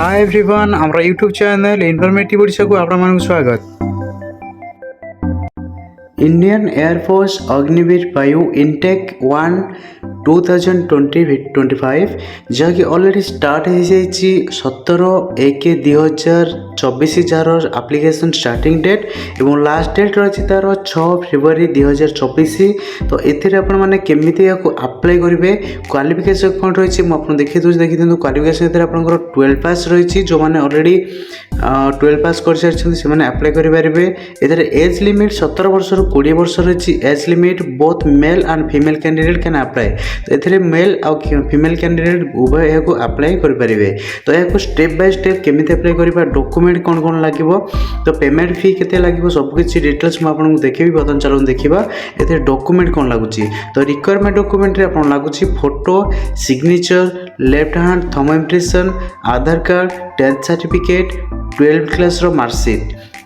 Hi everyone हमारा YouTube channel informative Odisha को आपन स्वागत। इंडियन एयरफोर्स अग्निवीर वायु इनटेक 1 2025 जहाँकि अलरेडी स्टार्ट हो जाए 17/1/2024 जार आप्लिकेसन स्टार्टिंग डेट और लास्ट डेट रही तार 6 फेब्रुआरी 2024। तो एथिरे आपण माने केमिति याको अप्लाई करेंगे क्वालिफिकेशन कौन रही मुझे देखी दूसरी देखी दिखाँ क्वालिफिकेशन आपंकर 12 पास रही जो मैंने अलरेडी 12 पास कर सारी से अप्लाई करेंगे। एथेर एज लिमिट 17 वर्ष 20 वर्ष रही age limit both male and female candidate can apply. तो ये मेल आउ फीमेल कैंडिडेट उभय यहाँ अप्लाई करेंगे। तो यहाँ स्टेप बाय स्टेप केमिति अप्लाई करवा डॉक्यूमेंट कौन कौन लगे तो पेमेंट फी केते लगे सबकि डिटेल्स मुझे देखी बर्तमान चलो देखा ये डॉक्यूमेंट कौन लगुच। तो रिक्वायरमेंट डॉक्यूमेंट लगुच photo signature left hand thumb impression Aadhaar card 10th certificate 12th class marksheet.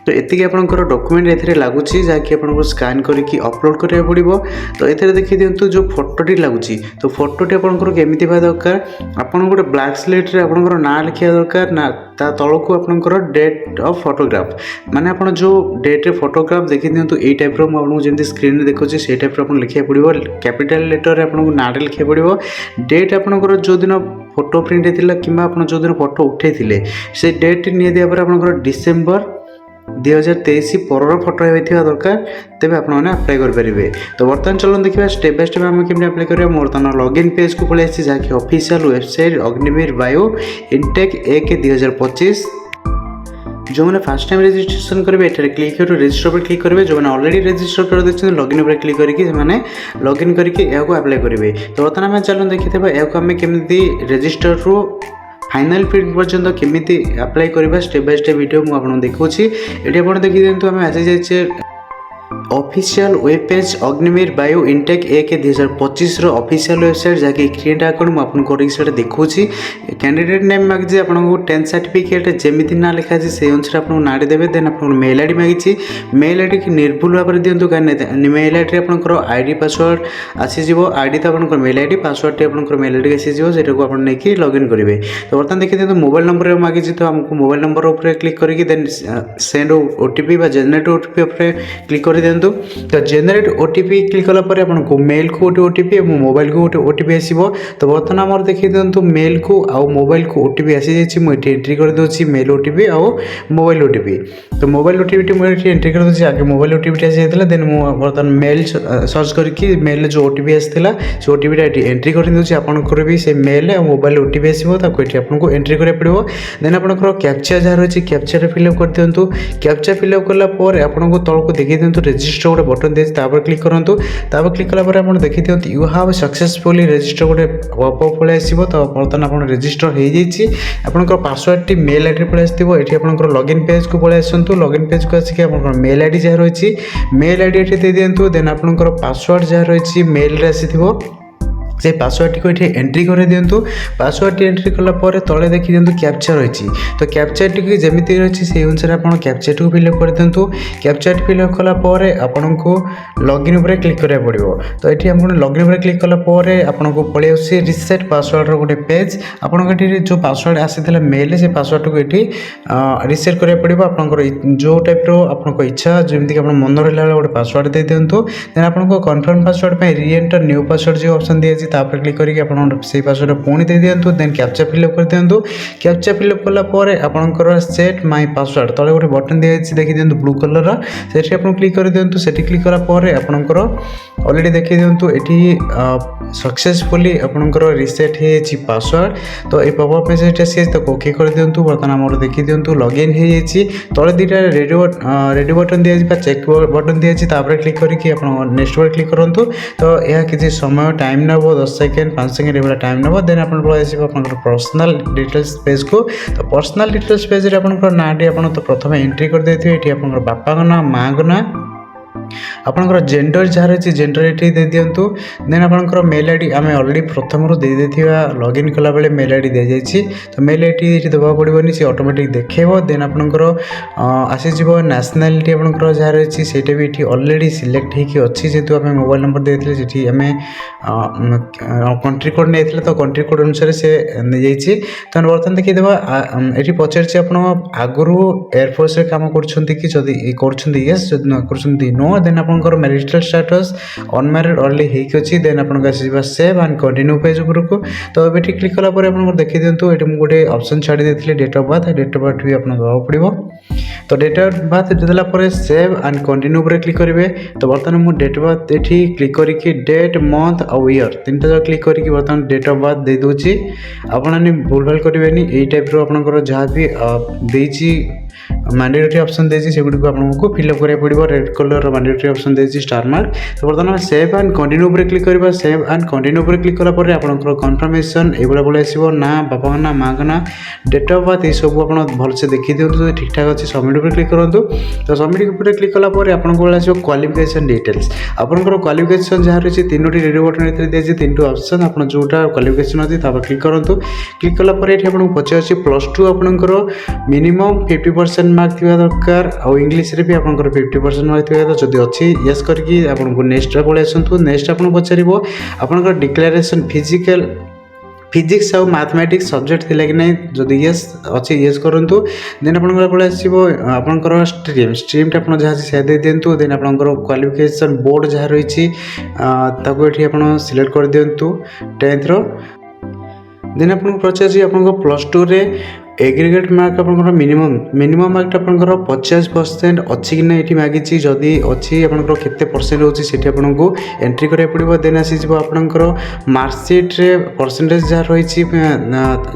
तो ये आपंकर डॉक्यूमेंट ए लगुच जहाँकि आपको स्कान करके अपलोड करा पड़ो। तो ये देखिए दिंतु जो फोटोटी लगुच तो फोटोटी आपंकर केमिति दरकार आपन गोटे ब्लैक स्लेट आपंकर ना लिखा दरकार ना ता तलक आपंकर डेट ऑफ फोटोग्राफ माने आप जो डेट फोटोग्राफ देखी दिंतु ये टाइप आपको जमी स्क्रीन में देखुचे से टाइप लिखा पड़ो कैपिटल लेटर आपको ना लिखा पड़ो डेट आपंकर जो दिन फोटो प्रिंट होता कि जो दिन फोटो उठे से डेट नहीं दिया आपंकर डिसेम्बर 2023 पर फोटो होता दरकार तेज आपने अप्लाई करेंगे। तो बर्तमान चलो देखा स्टेप बाय स्टेप आम केमी अप्लाई करेंगे। बर्तमान लॉगिन पेज को पलि जहाँकि ऑफिशियल वेबसाइट अग्निवीर वायु इनटेक 1/2025। जो मैंने फास्ट टाइम रजिस्ट्रेशन करेंगे ये क्लिक कर रजिस्टर पर क्लिक करेंगे। जो मैंने ऑलरेडी रजिस्टर कर देखते लॉगिन पर क्लिक करके लॉगिन करके यहाँ अप्लाई करेंगे। तो बर्तमान आम चलो देखी यहाँ आम केमी रजिस्टर रू फाइनाल प्रिंट पर्यंत केमिति अप्लाई करवा स्टेप बाय स्टेप वीडियो मुझे देखुची। ये आप देखी दिखाँ आम आसी जाइए ऑफिशियल वेब पेज अग्निवीर वायु इनटेक 1/2025 ऑफिशियल वेबसाइट जहाँकि क्रिएट अकाउंट मुझे देखुँ। कैंडिडेट नेम मागिजे आपको 10th सर्टिफिकेट जमी ना लिखा से अनुसार आपको ना देवे। देन आप मेल आईडी मागी मेल आईडी की निर्भुल भाव में दिंतु कहीं मेल आईडी आपंकर आईडी पासवर्ड आसीज आईडी तो आप मेल आईडी पासवर्ड टी आप मेल आईडी आसीज से नहीं लॉगिन करेंगे। तो बर्तमान देखिए दिखाँ मोबाइल नंबर मागी तो आमको मोबाइल नंबर उपर क्लिक करके then send OTP generate OTP उपर क्लिक कर दिंतु। तो जनरेट ओटीपी क्लिक कलापर आपको मेल को गोटे ओटीपी और मोबाइल को गोटे ओटीपी आसो। तो बर्तमान आम देखिए दिंतु मेल को आउ मोबाइल को ओटीपी आसी जाइए मुझे एंट्री कर दूसरी मेल ओटीपी आउ मोबाइल ओटीपी। तो मोबाइल ओटीपी मुझे एंट्री कर दूसरी आगे मोबाइल ओटीपी आसी जाता देन बर्तमान मेल सर्च करके मेल जो ओटीपी आसाला से ओटीपी एंट्री कर दूसरी आपंकर भी से मेल और मोबाइल ओटीपी आसो आपको एंट्री करा पड़ो। देन आपंकर कैप्चा जहाँ रही कैप्चा फिलअप कर दिंतु। कैप्चा फिलअप कलापर आपको तौक देखिए दिंतु रजिस्टर गोटे बटन दिए क्लिक करूँ। क्लिक कलापर आप देखी दिखाँ यू हाव सक्सेसफुली रजिस्टर गोटे पॉपअप पलि आसो। तो बर्तमान आप रजिस्टर हो जाइए आपंकर पासवर्ड टी मेल आईडी पलि आसो। ये आपंकर लॉगिन पेज को पलि आसतु लॉगिन पेज को आसिक आप मेल आईडी जहाँ रही मेल आईडी ये दे दिंतु। देन आपंकर पासवर्ड जहाँ रही मेल आसी से पासवर्ड को ये एंट्री कर दिंतु। पासवर्ड एंट्री कलापर तले देखी दिंतु कैप्चा रही। तो कैप्चा टी जमी रही से अनुसार आप कैप्चा टी फिलअप कर दिंतु। कैप्चा फिलअप कलापर आपन को लॉगिन उपर क्लिक करा पड़ो। तो ये आप लॉगिन उपर क्लिक कलापर आपको पलि आस रिसेट पासवर्ड गोटे पेज आपंकर जो पासवर्ड आसी मेल से पासवर्ड को ये रिसेट करा पड़ो। आपंकर जो टाइप आप इच्छा जमीक आप मन रहा गोटे पासवर्ड दे दिंतु। देन आपको कन्फर्म पासवर्ड री एंटर न्यू पासवर्ड जो ऑप्शन दिए तापर क्लिक करके आप से पासवर्ड पुणी दे दिंतु। देन कैप्चा फिलअप कर दिंतु। कैप्चा फिलअप कलापर आपंकर सेट माय पासवर्ड तले गोटे बटन दिखाई देखी दिंतु ब्लू कलर से क्लिक कर दिंतु। से क्लिक कलापर आपंकर ऑलरेडी देखी दिंतु ये सक्सेसफुली आपंकर रिसेट हो पासवर्ड। तो ये पॉपअप मेसेज आसी तो ओके कर दिंतु। बर्तमान आम देखी दिंतु लॉगिन हो जाए तले दुटा रेडी बटन दिया चेक बटन दिया क्लिक करके आप नेक्स्ट पर क्लिक करूँ। तो यह किसी समय टाइम नब 10 सेकेंड 5 सेकेंड ये टाइम नब। देन आप पर्सनल डिटेल्स पेज को। तो पर्सनल डिटेल्स पेज आप ना टी आप तो प्रथम एंट्री कर देते ये आप बापा ना माँ को ना ଆପଣଙ୍କର ଜେଣ୍ଡର ଯାହା ରହିଛି ଜେଣ୍ଡର ଏଠି ଦେଇ ଦିଅନ୍ତୁ। ଦେନ୍ ଆପଣଙ୍କର ମେଲ୍ ଆଇ ଡ଼ି ଆମେ ଅଲରେଡ଼ି ପ୍ରଥମରୁ ଦେଇଦେଇଥିବା ଲଗ୍ଇନ୍ କଲାବେଳେ ମେଲ୍ ଆଇ ଡ଼ି ଦିଆଯାଇଛି। ତ ମେଲ୍ ଆଇ ଡ଼ି ଏଠି ଦେବାକୁ ପଡ଼ିବନି, ସେ ଅଟୋମେଟିକ୍ ଦେଖେଇବ। ଦେନ୍ ଆପଣଙ୍କର ଆସିଯିବ ନ୍ୟାସନାଲିଟି ଆପଣଙ୍କର ଯାହା ରହିଛି ସେଇଟା ବି ଏଠି ଅଲରେଡ଼ି ସିଲେକ୍ଟ ହେଇକି ଅଛି। ଯେହେତୁ ଆମେ ମୋବାଇଲ୍ ନମ୍ବର ଦେଇଥିଲେ ସେଠି ଆମେ କଣ୍ଟ୍ରି କୋଡ଼୍ ନେଇଥିଲେ, ତ କଣ୍ଟ୍ରି କୋଡ଼୍ ଅନୁସାରେ ସେ ନେଇଯାଇଛି। ତ ବର୍ତ୍ତମାନ ଦେଖିଦେବା ଏଠି ପଚାରିଛି ଆପଣ ଆଗରୁ ଏୟାରଫୋର୍ସରେ କାମ କରୁଛନ୍ତି କି, ଯଦି କରୁଛନ୍ତି ୟେସ୍, ଯଦି ନ କରୁଛନ୍ତି ନୋ। ଦେନ୍ ଆପଣଙ୍କର ମ୍ୟାରିଟାଲ ଷ୍ଟାଟସ୍ ଅନମ୍ୟାରିଡ୍ ଅର୍ଲି ହେଇକି ଅଛି। ଦେନ୍ ଆପଣଙ୍କୁ ଆସିଯିବା ସେଭ୍ ଆଣ୍ଡ କଣ୍ଟିନ୍ୟୁ ପେଜ୍ ଉପରକୁ। ତ ଏବେ ଏଠି କ୍ଲିକ୍ କଲା ପରେ ଆପଣଙ୍କର ଦେଖିଦିଅନ୍ତୁ ଏଠି ମୁଁ ଗୋଟେ ଅପସନ୍ ଛାଡ଼ି ଦେଇଥିଲି date of birth. Date of birth ବି ଆପଣଙ୍କୁ ଦେବାକୁ ପଡ଼ିବ। ତ ଡେଟ୍ ଅଫ୍ ବାର୍ଥ ଦେଲା ପରେ ସେଭ୍ ଆଣ୍ଡ କଣ୍ଟିନ୍ୟୁ ଉପରେ କ୍ଲିକ୍ କରିବେ। ତ ବର୍ତ୍ତମାନ ମୁଁ ଡେଟ୍ ଅଫ୍ ବାର୍ଥ ଏଠି କ୍ଲିକ୍ କରିକି ଡେଟ୍, ମନ୍ଥ ଆଉ ଇୟର୍ ତିନିଟା ଯାକ କ୍ଲିକ୍ କରିକି ବର୍ତ୍ତମାନ ଡେଟ୍ ଅଫ୍ ବାର୍ଥ ଦେଇଦେଉଛି। ଆପଣମାନେ ଭୁଲଭାଲ କରିବେନି, ଏଇ ଟାଇପ୍ର ଆପଣଙ୍କର ଯାହା ବି ଦେଇଛି ମ୍ୟାଣ୍ଡେଟୋରୀ ଅପସନ୍ ଦେଇଛି ସେଗୁଡ଼ିକୁ ଆପଣଙ୍କୁ ଫିଲ୍ଅପ୍ କରିବାକୁ ପଡ଼ିବ। ରେଡ୍ କଲର୍ର ମ୍ୟାଣ୍ଡେଟୋରୀ ଅପସନ୍ ଦେଇଛି ଷ୍ଟାର ମାର୍କ। ତ ବର୍ତ୍ତମାନ ସେଭ୍ ଆଣ୍ଡ କଣ୍ଟିନ୍ୟୁ ଉପରେ କ୍ଲିକ୍ କରିବା। ସେଭ୍ ଆଣ୍ଡ କଣ୍ଟିନ୍ୟୁ ଉପରେ କ୍ଲିକ୍ କଲା ପରେ ଆପଣଙ୍କର କନଫର୍ମେସନ୍ ଏଇଭଳିଆ ଭଳି ଆସିବ। ନା, ବାପାଙ୍କ ନାଁ, ମାଆଙ୍କ ନାଁ, ଡେଟ୍ ଅଫ୍ ବାର୍ଥ ଏସବୁ ଆପଣ ଭଲସେ ଦେଖିଦିଅନ୍ତୁ ଯଦି ଠିକ୍ଠାକ୍ ଅଛି। ସବମିଟ୍ ଉପରେ କ୍ଲିକ୍ କରନ୍ତୁ। ତ ସବମିଟ୍ ଉପରେ କ୍ଲିକ୍ କଲା ପରେ ଆପଣଙ୍କ ଭଳି ଆସିବ କ୍ୱାଲିଫିକେସନ୍ ଡିଟେଲ୍ସ। ଆପଣଙ୍କର କ୍ୱାଲିଫିକେସନ୍ ଯାହା ରହିଛି ତିନୋଟି ରେଡ଼ିଓ ବଟନ୍ ଭିତରେ ଦିଆଯାଇଛି, ତିନୋଟି ଅପସନ୍। ଆପଣ ଯେଉଁଟା କ୍ୱାଲିଫିକେସନ୍ ଅଛି ତାପରେ କ୍ଲିକ୍ କରନ୍ତୁ। କ୍ଲିକ୍ କଲା ପରେ ଏଠି ଆପଣଙ୍କୁ ପଚାରୁଛି +2 ଆପଣଙ୍କର ମିନିମମ୍ 50% ମାର୍କ ଥିବା ଦରକାର, ଆଉ ଇଂଲିଶରେ ବି ଆପଣଙ୍କର 50% ମାର୍କ ଥିବା ଦରକାର। ଯଦି ଅଛି ୟେସ୍ କରିକି ଆପଣଙ୍କୁ ନେକ୍ସଟ୍ରେ ପଳେଇ ଆସନ୍ତୁ। ନେକ୍ସଟ୍ ଆପଣଙ୍କୁ ପଚାରିବ ଆପଣଙ୍କର ଡିକ୍ଲାରେସନ୍ ଫିଜିକ୍ସ ଆଉ ମ୍ୟାଥମେଟିକ୍ସ ସବଜେକ୍ଟ ଥିଲା କି ନାହିଁ, ଯଦି ୟେସ୍ ଅଛି ୟେସ୍ କରନ୍ତୁ। ଦେନ୍ ଆପଣଙ୍କର ପଳେଇ ଆସିବ ଆପଣଙ୍କର ଷ୍ଟ୍ରିମ୍ଟା ଆପଣ ଯାହା ଅଛି ସେୟା ଦେଇ ଦିଅନ୍ତୁ। ଦେନ୍ ଆପଣଙ୍କର କ୍ୱାଲିଫିକେସନ୍ ବୋର୍ଡ଼ ଯାହା ରହିଛି ତାକୁ ଏଠି ଆପଣ ସିଲେକ୍ଟ କରିଦିଅନ୍ତୁ 10th। ଦେନ୍ ଆପଣଙ୍କୁ ପଚାରୁଛି ଆପଣଙ୍କ +2ରେ एग्रीगेट मार्क आपंकर मिनिमम मार्कटा आपंकर 50% अच्छी कि ना ये मागिची जदि अच्छी आपंकर केते परसेंट होची आपको एंट्री करा पड़ो। देन आसीज आपंकर मार्कसीट्रे परसेंटेज जहाँ रही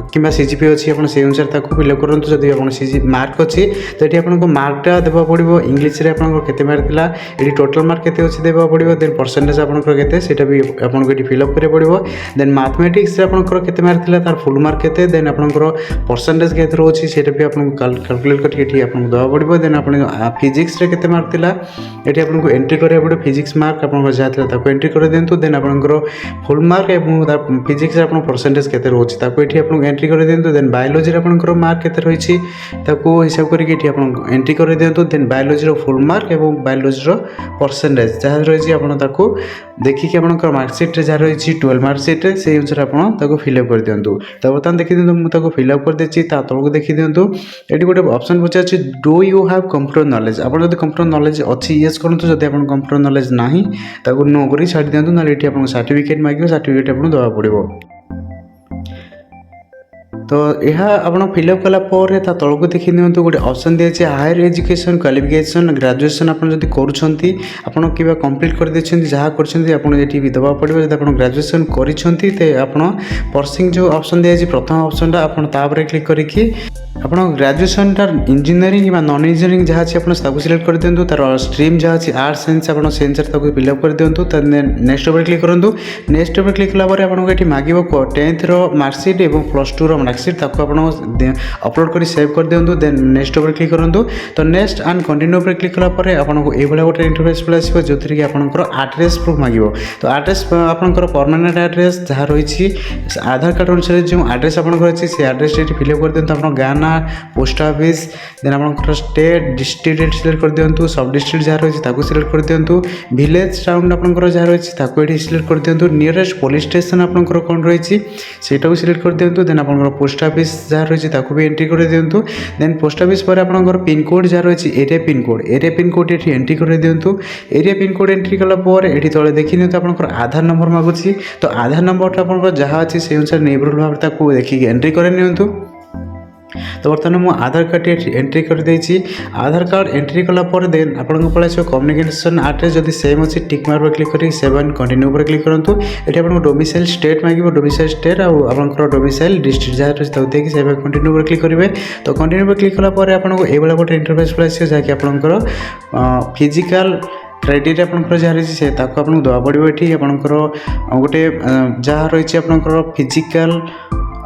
कि सीजीपी अच्छी आप से अनुसार फिलअप करूँ। जब आप मार्क अच्छी तो ये आपको मार्कटा देवा पड़ो। इंग्लीश आपके मार्क था ये टोटाल मार्क के अच्छी देवा पड़ो। देन परसेंटेज आपंकर के भी आपको ये फिलअप करा पड़ो। देन मैथमेटिक्स आपंकर के मार्क था तार फुल मार्क के देन आपंकर परसेंटेज के रोचे से भी आपको कैलकुलेट करके आपको देवा पड़ो। देन आप फिजिक्स के मार्क था ये आपको एंट्री करा पड़ो। फिजिक्स मार्क आप जहाँ था एंट्री कर दिंतु। देन आपंकर फुल मार्क और फिजिक्स परसेंटेज के रोचे ये आपको एंट्री कर दिंतु। देन बायोलोजी आपंकर मार्क के रही हिसाब करके आप एंट्री कर दिंतु। देन बायोलोजी फुल मार्क और बायोलोजी परसेंटेज जहाँ रही आपको देखिए आपंकर मार्कसीट्रे जहाँ रही 12 मार्कसीट्रे से अनुसार आपको फिलअप कर दिंतु। तो बर्तमान देखी दिखाँ मुझे फिलअप कर देती तलक देखी दिंतु। ये गोटे option Pachar do you have computer knowledge. आप कंप्यूटर नॉलेज अच्छी येस करूँ। जब आप कंप्यूटर नॉलेज ना नो कर छाड़ी दिंतु ना ये आपको सर्टिफिकेट मांगे सर्टिफिकेट आपको देवा पड़ो। तो यह आप फिलअप कलापर तलक देखी दिंतु गोटे ऑप्शन दिए हायर एजुकेशन क्वालिफिकेशन ग्रेजुएशन आप करूँ कि कंप्लीट कर देते जहाँ कर भी देवा पड़ो। जब आप ग्रेजुएशन कर परसिंग जो ऑप्शन दिए प्रथम ऑप्शनटा आप क्लिक करके आप ग्रेजुएशनटा इंजीनियरिंग कि नॉन इंजीनियरिंग जहाँ अच्छी आप सिलेक्ट कर दिंतु। तार स्ट्रीम जहाँ अच्छी आर्ट्स साइंस आप से अनुसार फिलअप कर दिंतु। नेक्स्ट पर क्लिक करूँ। नेक्स्ट पर क्लिक कलापर आपको ये मांग 10th मार्कसीट और +2 मार्कसीट आप अपलोड कर सेव कर दिंतु। देन नेक्स्ट पर क्लिक करूँ। तो नेक्स्ट एंड कंटिन्यू पर क्लिक कलापर आपको ये गोटे इंटरफेस पे आसो जो कि आपंकर एड्रेस प्रूफ मांग। तो एड्रेस आपंकर परमानेंट एड्रेस जहाँ रही आधार कार्ड अनुसार जो एड्रेस आपंकर अच्छी से एड्रेस फिलअप कर दिंतु। आप गाना पोस्ट ऑफिस देन आप स्टेट डिस्ट्रिक्ट सिलेक्ट कर दिंतु। सब डिस्ट्रिक्ट जहाँ रही सिलेक्ट कर दिंतु। विलेज टाउन आपंकर जहाँ रही सिलेक्ट कर दिंतु। नियरेस्ट पुलिस स्टेशन आपंकर कौन रही सेटा सिलेक्ट कर दिंतु। देन आप पोस्ट ऑफिस जहाँ रही भी एंट्री कर दिंतु। देन पोस्ट ऑफिस पर आपंकर पिन कोड जहाँ रही एरिया पिन कोड ये एंट्री कर दिंतु। एरिया पिन कोड एंट्री कलापर ये तले देखी दिंतु आपंकर आधार नंबर मागुची। तो आधार नंबर आपंकर जहाँ अच्छी से अनुसार निर्भुल भाव देखिए एंट्री कर नियंतु। तो बर्तमान मुझे आधार कार्ड एंट्री कर देछि। आधार कार्ड एंट्री कलापर देन आपको पड़े कम्युनिकेशन एड्रेस जब सेम अच्छी टिक मार्क पर क्लिक कर 7 कंटिन्यू पर क्लिक करूँ। ये आपको डोमिसाइल स्टेट मांगे डोमिसाइल स्टेट और डोमिसाइल डिस्ट्रिक्ट जहाँ देखिए सेव कंटिन्यू पर क्लिक करेंगे। तो कंटिन्यू पर क्लिक कलापर आपको ये गोटे इंटरफेस पे आस जहाँकि आपंकर फिजिकल क्राइटेरिया आपंकर जहाँ रही है आपको देवा पड़ो। ये आपंकर गोटे जहाँ रही आपंकर फिजिकल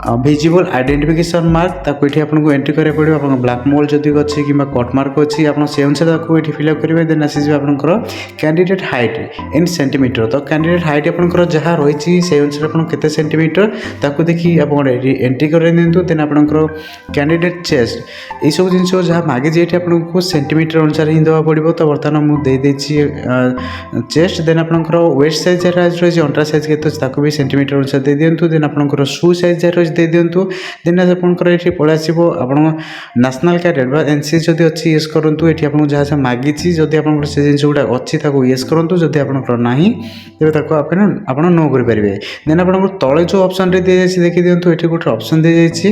ভিজিবल आइडेंटिफिकेशन मार्क ताको ये आपको एंट्री करा पड़ो आप ब्लैक मोल जदि अच्छी कि कट मार्क अच्छी आप से अनुसार ये फिलअप करेंगे देन आसीज आपंकर कैंडिडेट हाइट इन सेंटीमीटर तो कैंडिडेट हाइट आपंकर जहाँ रही से अनुसार आपते सेंटीमीटर ताको देखिए आप एंट्री कर दिंतु देन आपंकर कैंडिडेट चेस्ट यू जिन जहाँ मागिज ये आपको सेंटीमीटर अनुसार ही देवा पड़ो तो बर्तमान मुझे चेस्ट देन आपंकर वेस्ट साइज जहाँ रही अंटा साइज के भी सेंटीमीटर अनुसार दे दिंतु देन आपंकर शू साइज जहाँ रही दे दिंतु देन आपंकर ये पलि आसो आप नेशनल कैडेट बा एनसी जदि अच्छी येस करूँ ये आपको जहाँ जहाँ मागी जदि आप से जिन गुड़ा अच्छी येस करूँ जदि आपंकर ना तेज आप नो करेंगे देन आप तले जो ऑप्शन रे दी जाए देखी दिंतु ये गोटे ऑप्शन दी जाए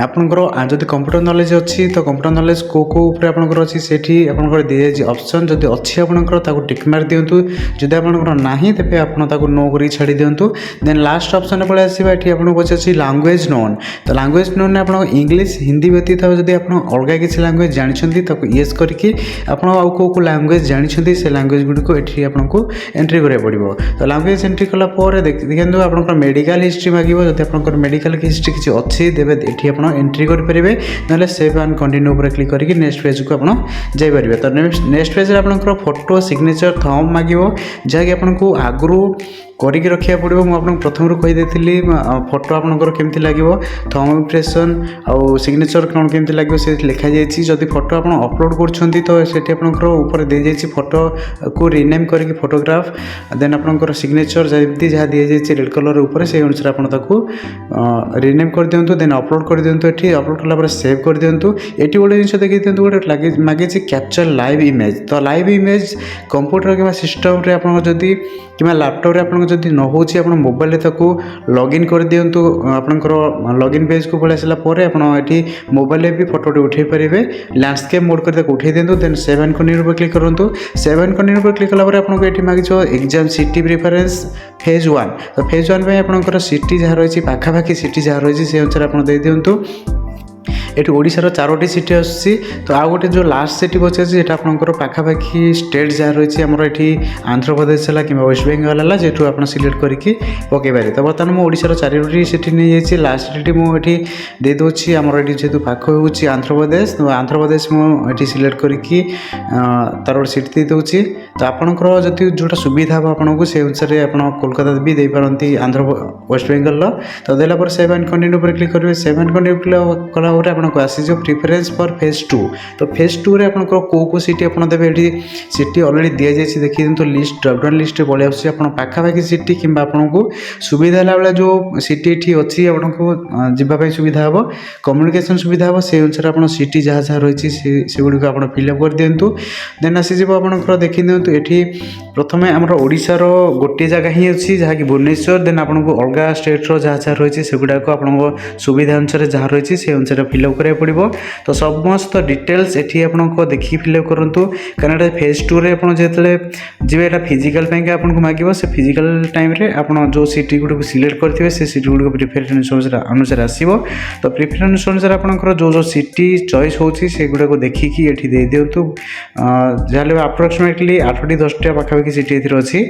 आपंकर जदि कंप्यूटर नॉलेज अच्छी तो कंप्यूटर नॉलेज को आपंकर अच्छी से दी जाए ऑप्शन जदि अच्छी आपंकर टिक मार दिंतु जदि आपंकर ना तेज आप नो कर छाड़ी दिंतु देन लास्ट ऑप्शन पड़े आसवा ये आपको पचार लैंग्वेज नोन तो लैंग्वेज नोन में आप इंग्लिश हिंदी व्यतीत जदि आप अलग किसी लैंग्वेज जानते येस करके आपको लैंग्वेज जानते से लैंग्वेज गुड़िक ये आपको एंट्री करा पड़ो तो लैंग्वेज एंट्री कलापर देखिए आप मेडिकल हिस्ट्री मांग जब आप मेडिकल हिस्ट्री किसी अच्छी देवे ये आप एंट्री करेंगे ना सेव एंड कंटिन्यू पर क्लिक करके नेक्स्ट पेज को आप जापर तो नेक्स्ट पेज आपंकर फोटो सिग्नेचर थंब मांगो जहाँकि आपको आगु करके रखा पड़ो मुझे प्रथम कहीदी फोटो आपंकर केमती लगे थंब इम्प्रेशन आउ सिग्नेचर कौन केमती लगे से लिखा जाइए जदि फोटो आप अपलोड कर तो से ऊपर दी जाइए फोटो को रिनेम करके फोटोग्राफ देन आपंकर सिग्नेचर जमी जहाँ दी जाइए रेड कलर उपर से अनुसार आप रिनेम कर दिंतु देन अपलोड कर दिंतु ये अपलोड कलापर सेव कर दिंतु ये गोटे जिन देखी दिंतु गोटे मागे कैप्चर लाइव इमेज तो लाइव इमेज कंप्यूटर कि सिस्टम जदि कि लैपटॉप आप जदि न हो मोबाइल लॉगिन कर दिंतु आपंकर लॉगिन पेज को पलि आसापर ये मोबाइल भी फोटो उठे पारे लैंडस्केप मोड कर उठे दिंतु देन सेव एंड कंटिन्यू पर क्लिक करूँ सेव एंड कंटिन्यू पर क्लिक कलापर आपको ये मागिज एग्जाम सिटी प्रिफरेन्स फेज 1 तो फेज 1 में आपंकर सिटी जहाँ रही पाखापाखि सिटी जहाँ रही से अनुसार आप दे दिंतु ये ओडिशार 4टी सिटी आसी तो आ गोटे जो लास्ट सिटी पचार ये आपंकर पाखापाखि स्टेट जहाँ रही आमर ये आंध्र प्रदेश है कि वेस्ट बेंगल है जेठू आप सिलेक्ट करके पकई पारे तो बर्तमान मुझे 4टी सिटी नहीं जाइए लास्ट सिटी मुझे दे दूसरी आमर ये जेहतु पाख हो आंध्र प्रदेश तो आंध्र प्रदेश मुझे सिलेक्ट करके तार सीट दे दूसरी तो आपंकर जब जोटा सुविधा हम आपको से अनुसार आप कोलकाता भी दे पारती आंध्र वेस्ट बेंगल तो देलापर सेव एंड कंटिन्यू पर क्लिक करेंगे सेव एंड कंटिन्यू कलापर आपको आसीज प्रिफरेन्स फॉर फेज 2 तो फेज 2 रे आपको को सिटी आप देवे ये सिटी अलरेडी दि जाए देखिए दिंतु लिस्ट ड्रपडाउन लिस्ट पलि आस पाखापाखि सिटी कि आपको सुविधा बेले जो सिटी ये अच्छी आपको जावाई सुविधा हम कम्युनिकेशन सुविधा हम से अनुसार आप सिटी जहाँ जहाँ रही से गुड़िक आप फिलअप कर दिंतु देन आसीज आपंकर देखी दिंतु ये प्रथम आमर ओडिशार गोटे जगह ही अच्छी जहाँकि भुवनेश्वर देन आपको अलग स्टेट्र जहाँ जहाँ रही से गुड़ाक आपको सुविधा अनुसार जहाँ रही से अनुसार फिलअप करा पड़ो तो समस्त डिटेल्स ये आपको देखिए फिलअप करूँ कारण फेज 2 रे आप जो ये फिजिकल आपको मांग से फिजिकल टाइम रे आप जो सिटी गुड़ सिलेक्ट करेंगे से सिटी गुड़ प्रिफरेन्स अनुसार आसो तो प्रिफरेन्स अनुसार आपंकर जो जो सिटी चॉइस होती से गुड़ा को देखिकी ये दे दिंतु जहाँ अप्रोक्सीमेटली 8टी 10टा पाखापाखि सिटी अच्छी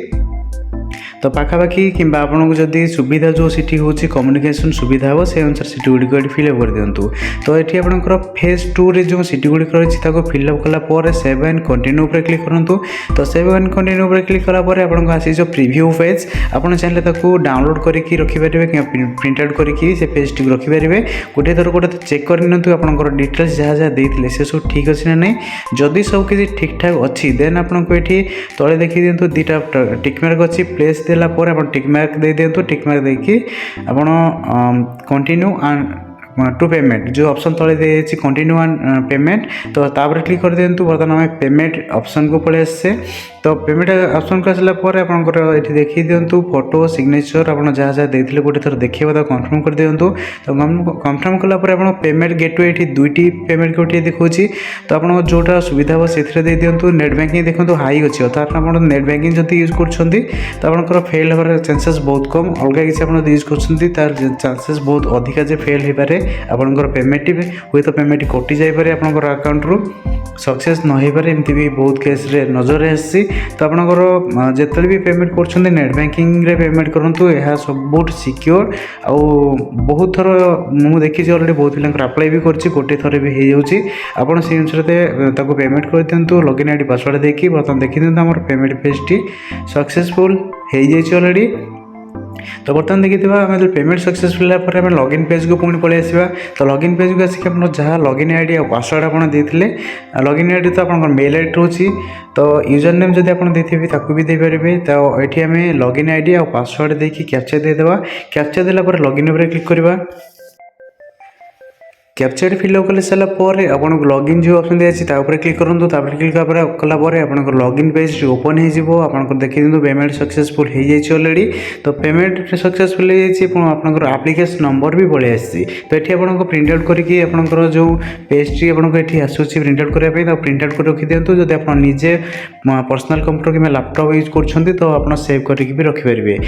तो पाखापाखि कि आपको जदि सुविधा जो सिटी हूँ कम्युनिकेशन सुविधा हम से अनुसार सिटी गुड़िक ये फिलअप कर दिंतु तो ये आपंकर फेज 2 रे जो सिटी गुड़िक रही फिलअप कलापर सेव एंड कंटिन्यू पर क्लिक करूँ तो सेव एंड कंटिन्यू पर क्लिक कलापर आपको आसीज प्रिव्यू पेज आप चाहिए डाउनलोड करके रखिपारे कि प्रिंट आउट करके से पेज टी रखिपारे गोटे थर गोटे चेक कर आपंकर डिटेल्स जहाँ जहाँ देते से सब ठीक अच्छे ना नहीं जदि सब किसी ठीक ठाक अच्छी देन आपको ये तले देखी दिंतु 2टा टिकमार्क अच्छी प्लेस देला पर आप टिकमार्क दे दिंतु टिकमार्क देकी आप कंटिन्यू टू पेमेंट जो ऑप्शन तले दी कंटिन्यू पेमेंट तो तापर क्लिक कर दिंतु बर्तमान आम पेमेंट ऑप्शन को पलि आसे तो पेमेंट ऑप्शन को आसला आपंकर ये देखी दिंतु फोटो सिग्नेचर आप जहाँ जहाँ देते गोटे थर देखिए तो कन्फर्म कर दिंतु तो कन्फर्म कलापर आप पेमेंट गेटवे ये 2टी पेमेंट गेटवे देखा तो आप जोटा सुविधा हम से दे दिंतु नेट बैंकिंग देखो हाई अच्छी अर्थात आप नेट बैंकिंग जब यूज कर आपंकर फेल होबार चांसेस बहुत कम अलग किसी आप यूज कर चांसेस बहुत अधिका जे फेल हो पारे ଆପଣଙ୍କର ପେମେଣ୍ଟ ହୁଏ ତ ପେମେଣ୍ଟ କଟି ଯାଇପାରେ ଆପଣଙ୍କର ଆକାଉଣ୍ଟରୁ सक्सेस न हो पारे एमती भी बहुत केस रे नजर आसी तो आपंकर जिते भी पेमेंट कर नेट बैंकिंग रे पेमेंट करूँ यह सब सिक्योर आउ बहुत थर मुझे देखी अलरेडी बहुत पिला अप्लाई भी कर गोटे थर भी हो जाऊँगी आपड़ से अनुसार पेमेंट कर दिंतु लॉगिन आईडी पासवर्ड देखिए बर्तमान देखी दिखाँ आम पेमेंट पेजटी सक्सेसफुल हो जाए अलरेडी तो बर्तमान देखिए आम जो पेमेंट सक्सेसफुल आम लॉगिन पेज को पुणी पलि आसवा तो लॉगिन पेज को आसिक आप जहाँ लॉगिन आईडी और पासवर्ड आप देते लॉगिन आईडी तो आप मेल आईडी रोचे तो यूजर नेम जब आप देते भी देपारे तो ये आम लॉगिन आईडी और पासवर्ड देखिए कैप्चा देदेवा कैप्चा देला लॉगिन उपर क्लिक करवा कैप्चर फिलअप कर सारापर आपको लॉगिन जो ऑप्शन दिया क्लिक करूँ क्लिक कलापर आप लॉगिन पेज ओपन हो आप देखिए दिखाँ पेमेंट सक्सेसफुल हो जाए अलरेडी तो पेमेंट सक्सेसफुल हो जाए आपंकर आप्लिकेसन नंबर भी पलि आसी तो ये आपको प्रिंट आउट करके आपंकर जो पेजटी आपको ये आसूसी प्रिंट आउट करने तो प्रिंट आउट कर रखी दिंतु जब आप निजे पर्सनल कंप्यूटर कि लैपटॉप यूज कर तो आप सेव करके भी रखिपारे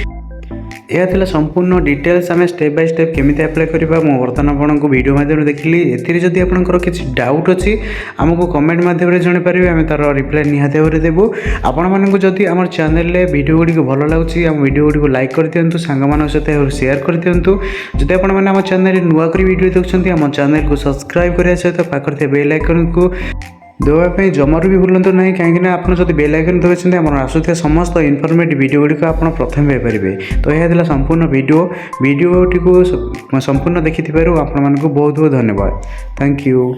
यह था संपूर्ण डिटेल्स आम स्टेप बाय स्टेप केमी अप्लाई करवा मु बर्तमान आपको वीडियो माध्यम देखिली एदि आपंकर किसी डाउट अच्छी आमको कमेंट माध्यम जन पारे आम तार रिप्लाई निहाती भाव देवु आपण मानक जदि आम चैनल वीडियो गुड़ी भल लगे आम वीडियो गुड़ी को लाइक कर दिंतु सांग सहित शेयर कर दिंतु जदि आप चैनल नुआ कर वीडियो देखते आम चैनल को सब्सक्राइब करने सहित पाखे बेल आइकन को देवाई जमारू भी भूलु ना कहीं आप जो बेल आइकन दबाई आम आसूया समस्त इनफर्मेटिव वीडियो गुड़िक आप प्रथम पाइबे तो यह संपूर्ण वीडियोटी को संपूर्ण देखि बहुत बहुत धन्यवाद थैंक यू।